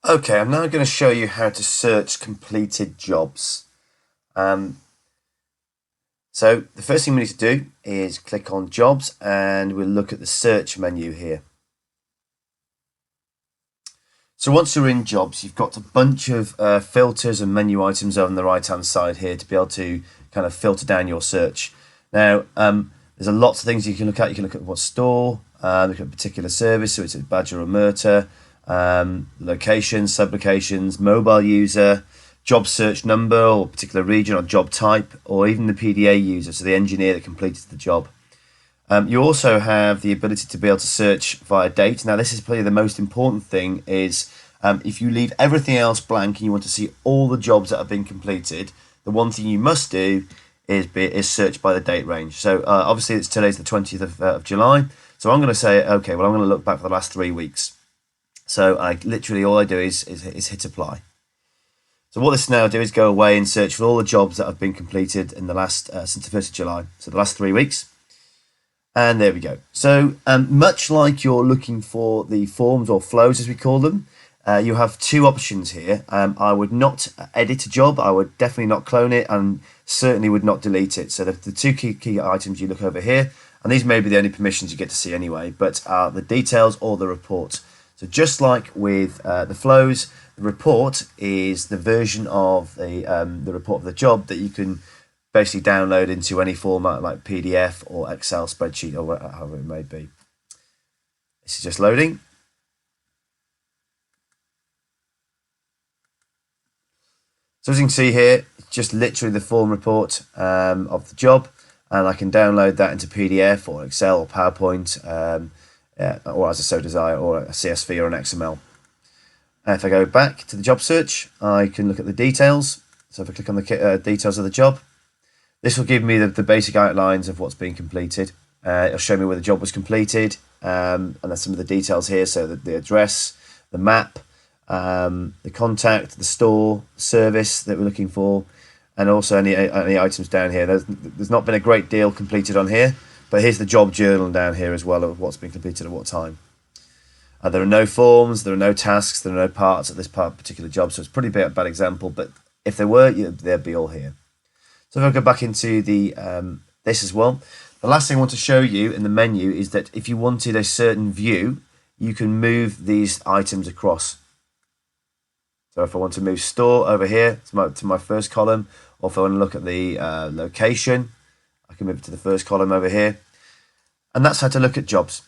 Okay, I'm now going to show you how to search completed jobs. Um, so the first thing we need to do is click on jobs and we'll look at the search menu here. So once you're in jobs, you've got a bunch of filters and menu items on the right hand side here to be able to kind of filter down your search. Now, there's a lots of things you can look at. You can look at what store, look at a particular service, so it's a Badger or Murta, locations, sub-locations, mobile user, job search number or particular region or job type, or even the PDA user, so the engineer that completed the job. You also have the ability to be able to search via date. Now, this is probably the most important thing is if you leave everything else blank and you want to see all the jobs that have been completed, the one thing you must do is search by the date range. So obviously today's the 20th of July. So I'm going to say, okay, well, I'm going to look back for the last 3 weeks. So I literally all I do is hit apply. So what this now do is go away and search for all the jobs that have been completed in the last since the 1st of July. So the last 3 weeks. And there we go. So much like you're looking for the forms or flows, as we call them, you have two options here. I would not edit a job. I would definitely not clone it and certainly would not delete it. So the two key items you look over here, and these may be the only permissions you get to see anyway, but the details or the report. So just like with the flows, the report is the version of the report of the job that you can basically download into any format like PDF or Excel spreadsheet or however it may be. This is just loading. So as you can see here, it's just literally the form report of the job, and I can download that into PDF or Excel or PowerPoint, or as I so desire, or a CSV or an XML. And if I go back to the job search, I can look at the details. So if I click on the details of the job, this will give me the basic outlines of what's been completed. It'll show me where the job was completed, and there's some of the details here. So the address, the map, the contact, the store, service that we're looking for, and also any items down here. There's not been a great deal completed on here, but here's the job journal down here as well of what's been completed at what time. There are no forms, there are no tasks, there are no parts at this particular job, so it's a pretty bad example, but if there were, they'd be all here. So if I go back into the this as well, the last thing I want to show you in the menu is that if you wanted a certain view, you can move these items across. So if I want to move store over here to my first column, or if I want to look at the location, I can move it to the first column over here. And that's how to look at jobs.